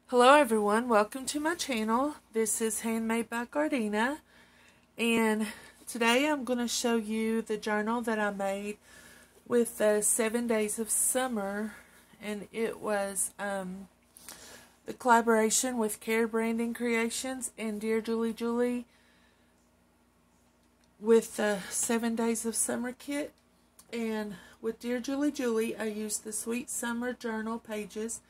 Hello everyone, welcome to my channel. This is Handmade by Gardina, and today I'm going to show you the journal that I made with the 7 days of summer, and it was the collaboration with Brandon Creations and Dear Julie Julie with the 7 days of summer kit. And with Dear Julie Julie, I used the Sweet Summer Journal pages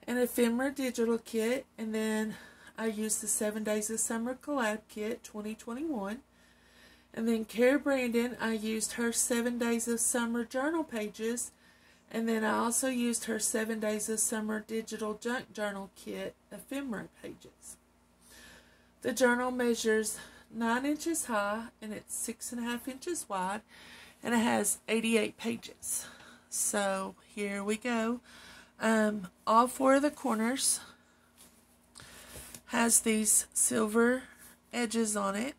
and ephemera digital kit, and then I used the 7 days of summer collab kit 2021. And then Brandon, I used her 7 days of summer journal pages, and then I also used her 7 days of summer digital junk journal kit ephemera pages. The journal measures 9 inches high and it's 6.5 inches wide, and it has 88 pages. So here we go. All 4 of the corners has these silver edges on it,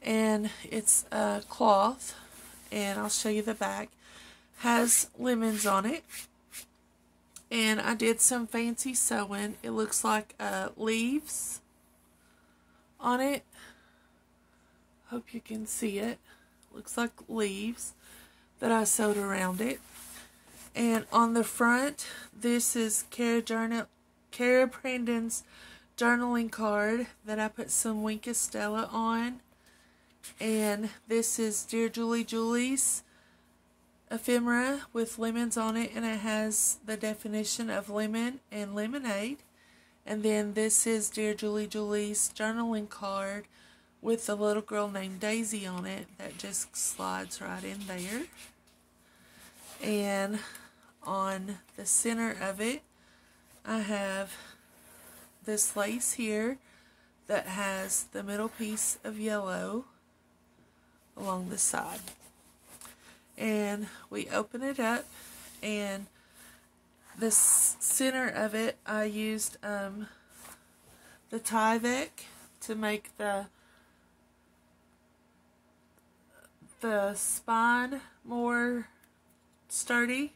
and it's cloth, and I'll show you the back. Has lemons on it, and I did some fancy sewing. It looks like leaves on it. Hope you can see it. Looks like leaves that I sewed around it. And on the front, this is Brandon's journaling card that I put some Winka Stella on. And this is Dear Julie Julie's ephemera with lemons on it, and it has the definition of lemon and lemonade. And then this is Dear Julie Julie's journaling card with the little girl named Daisy on it that just slides right in there. And on the center of it, I have this lace here that has the middle piece of yellow along the side. And we open it up, and the center of it, I used the Tyvek to make the spine more sturdy,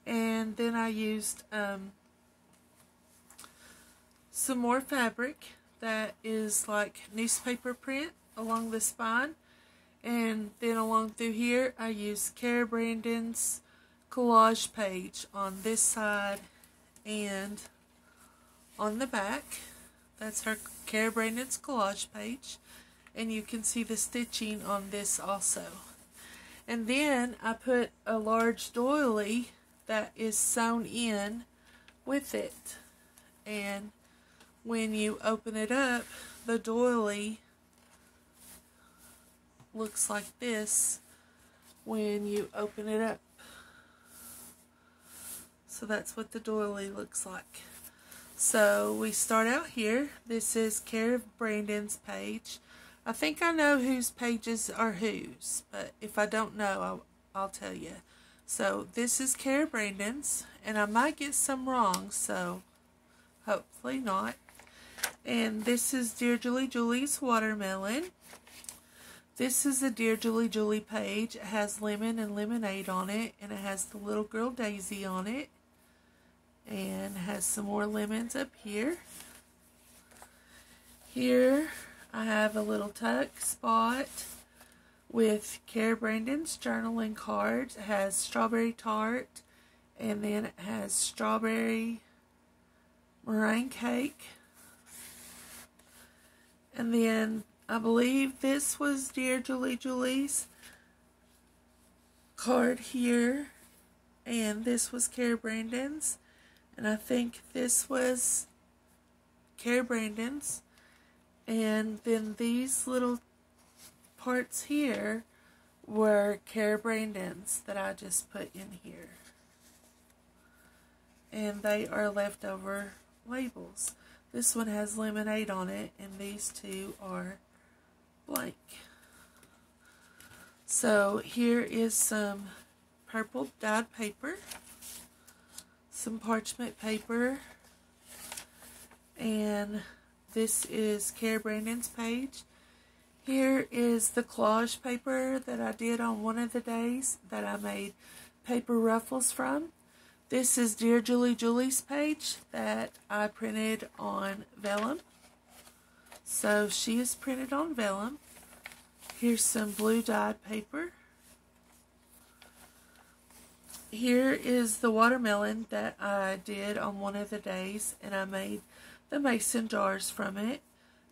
and then I used some more fabric that is like newspaper print along the spine, and then along through here I used Brandon's collage page on this side and on the back. That's her Brandon's collage page, and you can see the stitching on this also. And then I put a large doily that is sewn in with it, and when you open it up, the doily looks like this when you open it up. So that's what the doily looks like. So we start out here. This is Brandon's page. I think I know whose pages are whose, but if I don't know, I'll tell you. So this is Brandon's, and I might get some wrong, so hopefully not. And this is Dear Julie Julie's watermelon. This is the Dear Julie Julie page. It has lemon and lemonade on it, and it has the little girl Daisy on it, and it has some more lemons up here. Here I have a little tuck spot with Brandon's journaling cards. It has strawberry tart, and then it has strawberry meringue cake. And then I believe this was Dear Julie Julie's card here, and this was Brandon's, and I think this was Brandon's. And then these little parts here were Brandon's that I just put in here. And they are leftover labels. This one has lemonade on it, and these two are blank. So here is some purple dyed paper, some parchment paper, and this is Brandon's page. Here is the collage paper that I did on one of the days that I made paper ruffles from. This is Dear Julie Julie's page that I printed on vellum. So she is printed on vellum. Here's some blue dyed paper. Here is the watermelon that I did on one of the days, and I made the mason jars from it.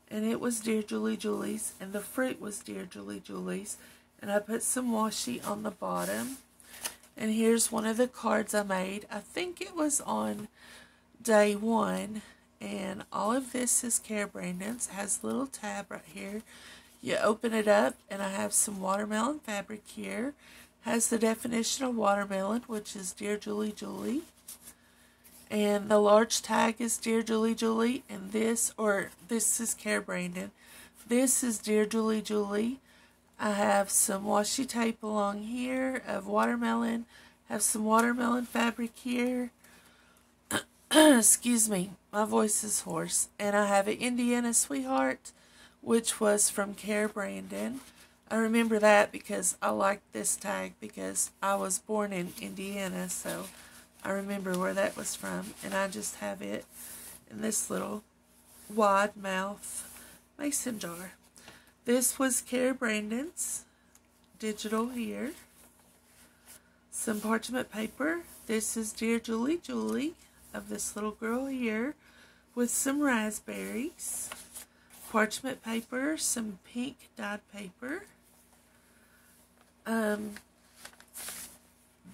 And it was Dear Julie Julie's, and the fruit was Dear Julie Julie's. And I put some washi on the bottom. And here's one of the cards I made. I think it was on day 1. And all of this is Care Brandon's. It has a little tab right here. You open it up, and I have some watermelon fabric here. Has the definition of watermelon, which is Dear Julie Julie. And the large tag is Dear Julie Julie. And this is Care Brandon. This is Dear Julie Julie. I have some washi tape along here of watermelon. Have some watermelon fabric here. Excuse me, my voice is hoarse. And I have an Indiana Sweetheart, which was from Care Brandon. I remember that because I liked this tag because I was born in Indiana, so I remember where that was from. And I just have it in this little wide mouth mason jar. This was Care Brandon's digital here. Some parchment paper. This is Dear Julie Julie of this little girl here with some raspberries. Parchment paper, some pink dyed paper.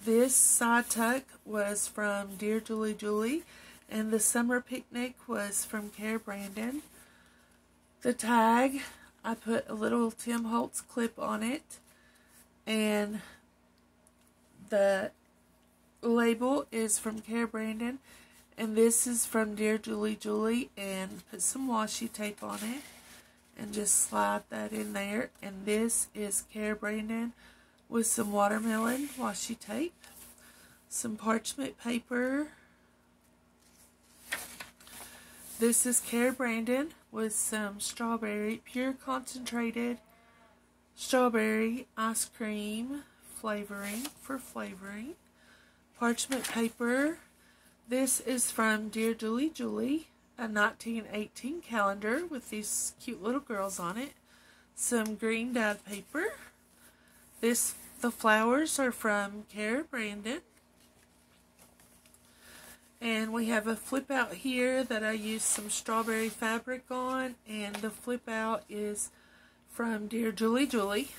This side tuck was from Dear Julie Julie, and the summer picnic was from Care Brandon. The tag, I put a little Tim Holtz clip on it, and the label is from Care Brandon, and this is from Dear Julie Julie, and put some washi tape on it, and just slide that in there. And this is Care Brandon with some watermelon washi tape, some parchment paper. This is Care Brandon with some strawberry, pure concentrated strawberry ice cream flavoring for flavoring. Parchment paper. This is from Dear Julie Julie, a 1918 calendar with these cute little girls on it. Some green dyed paper. The flowers are from Care Brandon. And we have a flip out here that I used some strawberry fabric on, and the flip out is from Dear Julie Julie.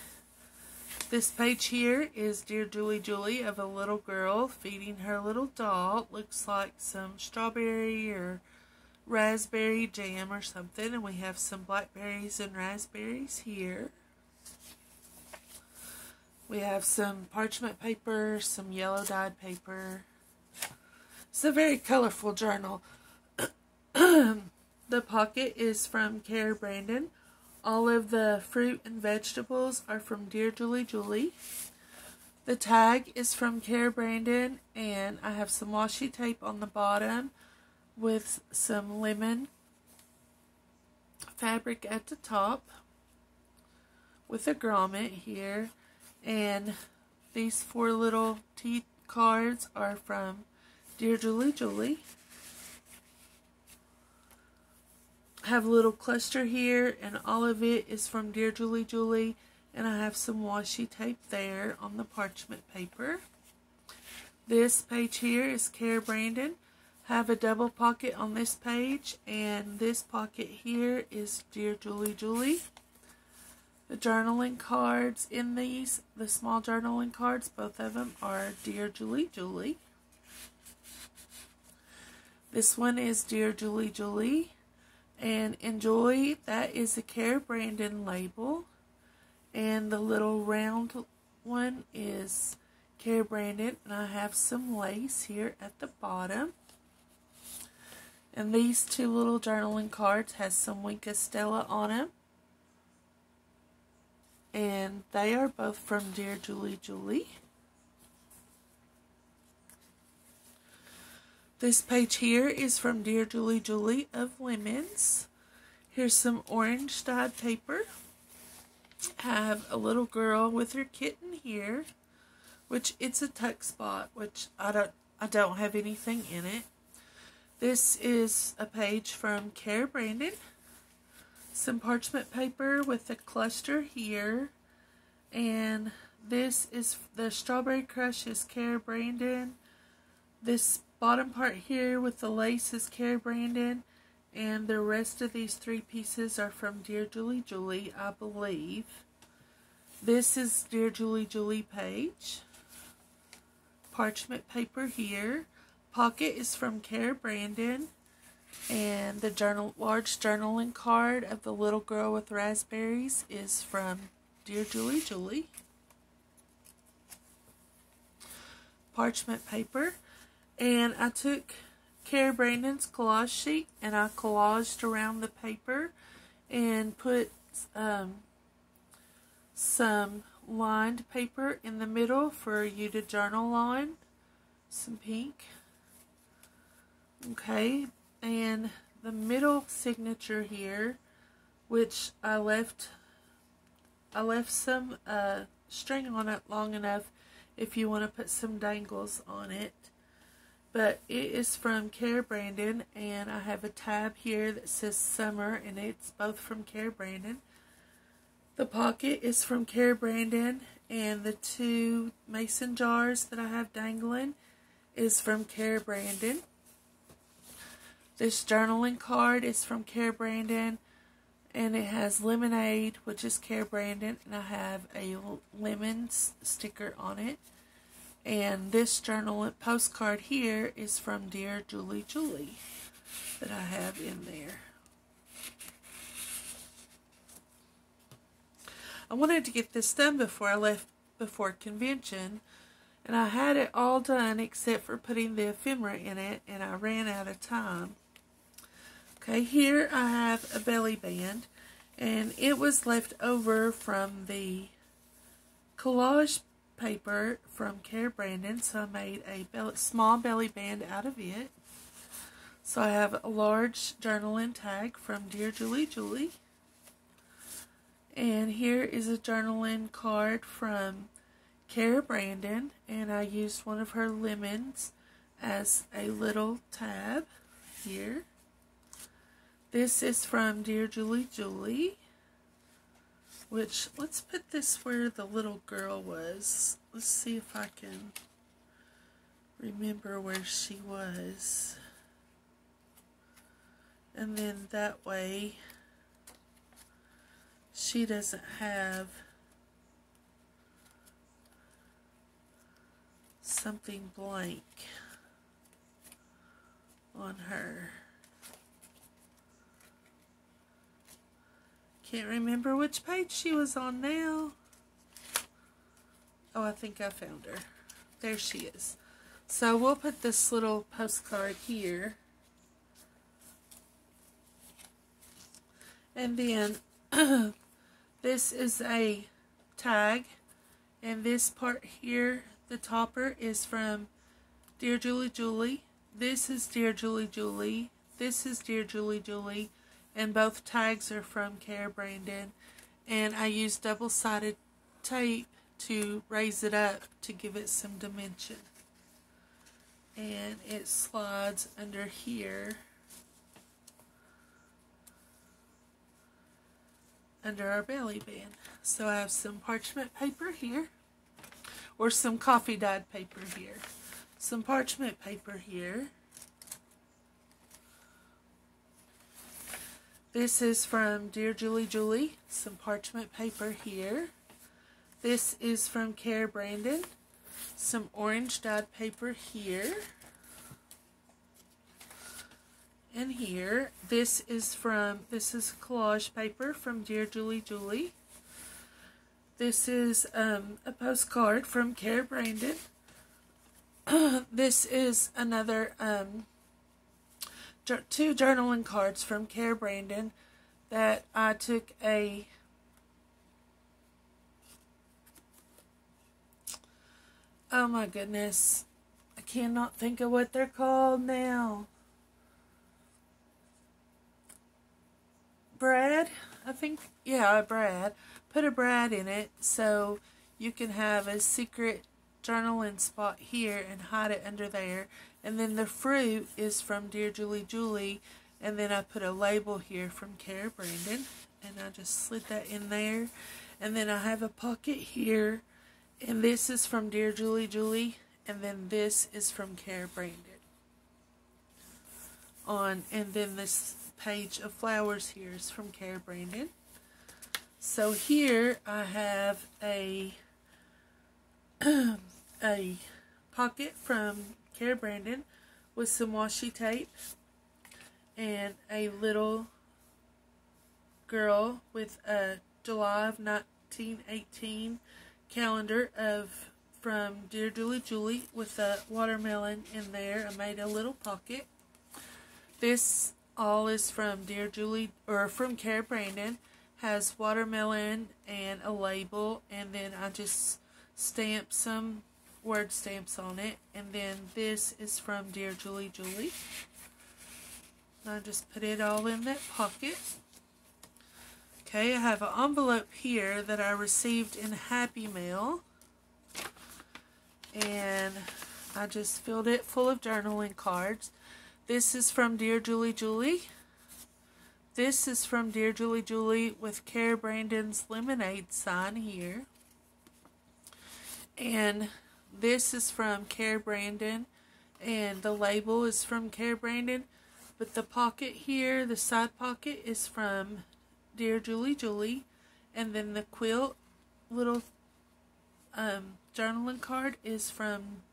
This page here is Dear Julie Julie of a little girl feeding her little doll. It looks like some strawberry or raspberry jam or something, and we have some blackberries and raspberries here. We have some parchment paper, some yellow dyed paper. It's a very colorful journal. The pocket is from Care Brandon. All of the fruit and vegetables are from Dear Julie Julie. The tag is from Care Brandon, and I have some washi tape on the bottom with some lemon fabric at the top with a grommet here. And these 4 little teeth cards are from Dear Julie Julie. I have a little cluster here, and all of it is from Dear Julie Julie, and I have some washi tape there on the parchment paper. This page here is Care Brandon. I have a double pocket on this page, and this pocket here is Dear Julie Julie. The journaling cards in these, the small journaling cards, both of them are Dear Julie Julie. This one is Dear Julie Julie. And Enjoy, that is a Care Brandon label. And the little round one is Care Brandon. And I have some lace here at the bottom. And these 2 little journaling cards has some Winka Stella on them. And they are both from Dear Julie Julie. This page here is from Dear Julie Julie of Women's. Here's some orange dyed paper. I have a little girl with her kitten here, which it's a tuck spot, which I I don't have anything in it. This is a page from Care Brandon. Some parchment paper with a cluster here. And this is the Strawberry Crush is Care Brandon. This bottom part here with the lace is Care Brandon. And the rest of these 3 pieces are from Dear Julie Julie, I believe. This is Dear Julie Julie page. Parchment paper here. Pocket is from Care Brandon. And the large journaling card of the little girl with raspberries is from Dear Julie Julie. Parchment paper. And I took Care Brandon's collage sheet and I collaged around the paper and put some lined paper in the middle for you to journal on. Some pink. Okay, and the middle signature here, which I left some string on it long enough if you want to put some dangles on it. But it is from Care Brandon, and I have a tab here that says Summer, and it's both from Care Brandon. The pocket is from Care Brandon, and the 2 mason jars that I have dangling is from Care Brandon. This journaling card is from Care Brandon, and it has lemonade, which is Care Brandon, and I have a lemon sticker on it. And this journal postcard here is from Dear Julie Julie that I have in there. I wanted to get this done before I left before convention, and I had it all done except for putting the ephemera in it, and I ran out of time. Okay, here I have a belly band, and it was left over from the collage paper from Care Brandon, so I made a small belly band out of it. So I have a large journaling tag from Dear Julie Julie. And here is a journaling card from Care Brandon, and I used one of her lemons as a little tab here. This is from Dear Julie Julie, which, let's put this where the little girl was. Let's see if I can remember where she was. And then that way she doesn't have something blank on her. Can't remember which page she was on now. Oh, I think I found her. There she is. So we'll put this little postcard here. And then this is a tag. And this part here, the topper, is from Dear Julie Julie. This is Dear Julie Julie. This is Dear Julie Julie. And both tags are from Care Brandon. And I used double-sided tape to raise it up to give it some dimension. And it slides under here, under our belly band. So I have some parchment paper here, or some coffee dyed paper here. Some parchment paper here. This is from Dear Julie Julie, some parchment paper here. This is from Care Brandon, some orange dyed paper here. And here, this is collage paper from Dear Julie Julie. This is a postcard from Care Brandon. This is another 2 journaling cards from Care Brandon that I took a oh my goodness, I cannot think of what they're called now. Brad, I think, yeah, Brad. Put a Brad in it so you can have a secret journaling spot here and hide it under there. And then the fruit is from Dear Julie Julie. And then I put a label here from Cara Brandon. And I just slid that in there. And then I have a pocket here. And this is from Dear Julie Julie. And then this is from Cara Brandon. And then this page of flowers here is from Cara Brandon. So here I have a pocket from Cara Brandon with some washi tape and a little girl with a July of 1918 calendar from Dear Julie Julie with a watermelon in there. I made a little pocket. This all is from from Cara Brandon. Has watermelon and a label, and then I just stamped some word stamps on it. And then this is from Dear Julie Julie. I just put it all in that pocket. Okay, I have an envelope here that I received in Happy Mail. And I just filled it full of journaling cards. This is from Dear Julie Julie. This is from Dear Julie Julie with Cara Brandon's lemonade sign here. And this is from Cara Brandon. And the label is from Cara Brandon. But the pocket here, the side pocket, is from Dear Julie Julie. And then the quilt little journaling card is from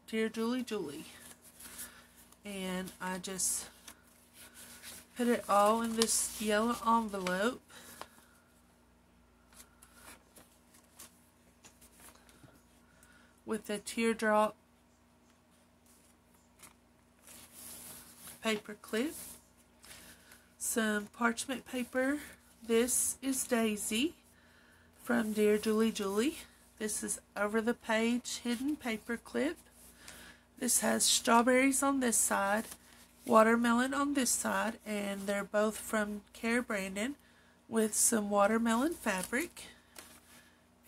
Dear Julie Julie. And I just put it all in this yellow envelope. With a teardrop paper clip. Some parchment paper. This is Daisy from Dear Julie Julie. This is over the page hidden paper clip. This has strawberries on this side, watermelon on this side, and they're both from Cara Brandon with some watermelon fabric.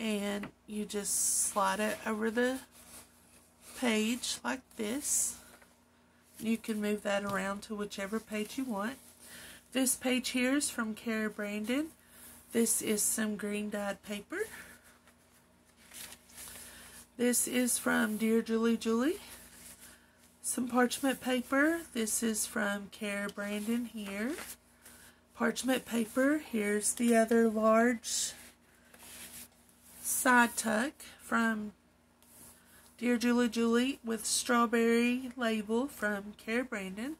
And you just slide it over the page like this. You can move that around to whichever page you want. This page here is from Cara Brandon. This is some green dyed paper. This is from Dear Julie Julie. Some parchment paper. This is from Cara Brandon here. Parchment paper. Here's the other large side tuck from Dear Julie Julie with strawberry label from Cara Brandon.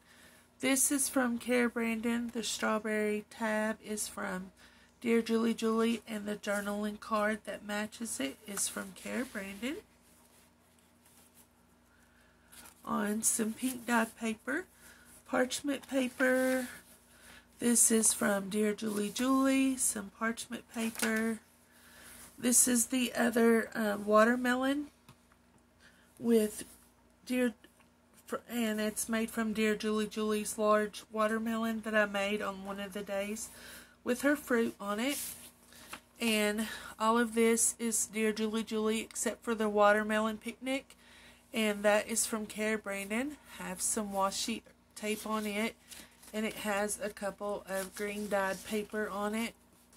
This is from Cara Brandon. The strawberry tab is from Dear Julie Julie, and the journaling card that matches it is from Cara Brandon. On some pink dyed paper, parchment paper. This is from Dear Julie Julie, some parchment paper. This is the other watermelon with and it's made from Dear Julie Julie's large watermelon that I made on one of the days with her fruit on it. And all of this is Dear Julie Julie except for the watermelon picnic. And that is from Cara Brandon. Have some washi tape on it. And it has a couple of green dyed paper on it.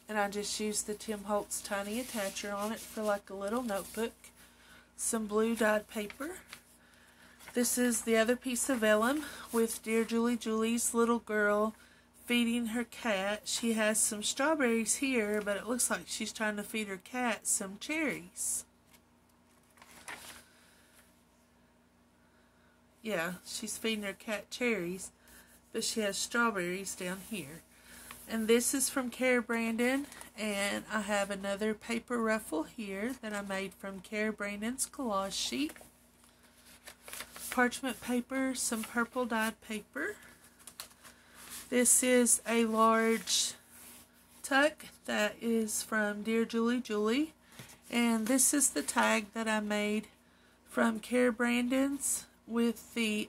And I just used the Tim Holtz tiny attacher on it for like a little notebook. Some blue dyed paper. This is the other piece of vellum with Dear Julie Julie's little girl feeding her cat. She has some strawberries here, but it looks like she's trying to feed her cat some cherries. Yeah, she's feeding her cat cherries, but she has strawberries down here. And this is from Cara Brandon, and I have another paper ruffle here that I made from Cara Brandon's collage sheet. Parchment paper, some purple dyed paper. This is a large tuck that is from Dear Julie Julie, and this is the tag that I made from Cara Brandon's with the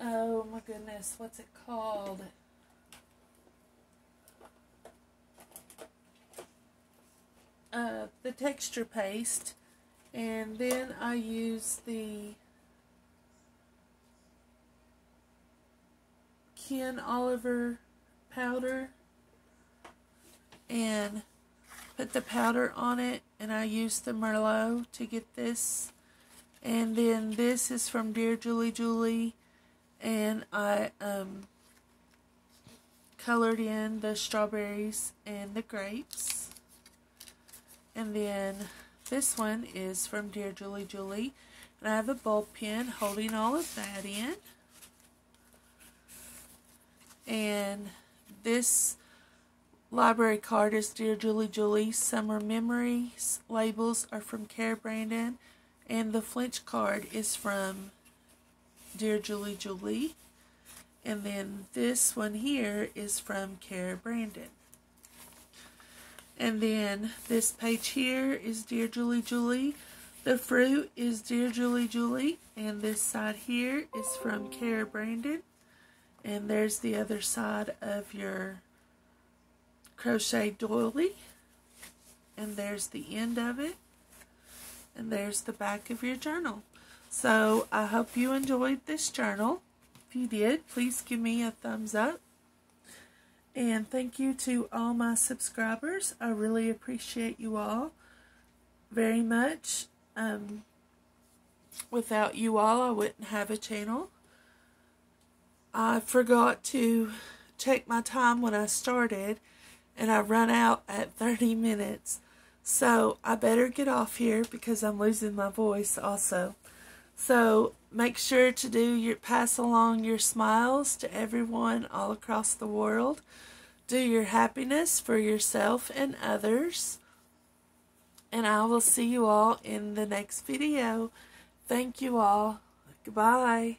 oh my goodness, what's it called? the texture paste, and then I use the Ken Oliver powder and put the powder on it, and I use the Merlot to get this. And then this is from Dear Julie Julie, and I colored in the strawberries and the grapes. And then this one is from Dear Julie Julie, and I have a bulb pen holding all of that in. And this library card is Dear Julie Julie. Summer Memories labels are from Cara Brandon, and the Flinch card is from Dear Julie Julie. And then this one here is from Cara Brandon. And then this page here is Dear Julie Julie. The fruit is Dear Julie Julie. And this side here is from Cara Brandon. And there's the other side of your crochet doily. And there's the end of it. And there's the back of your journal. So I hope you enjoyed this journal. If you did, please give me a thumbs up. And thank you to all my subscribers. I really appreciate you all very much. Without you all, I wouldn't have a channel. I forgot to check my time when I started, and I run out at 30 minutes. So I better get off here because I'm losing my voice also. So make sure to pass along your smiles to everyone all across the world. Do your happiness for yourself and others. And I will see you all in the next video. Thank you all. Goodbye.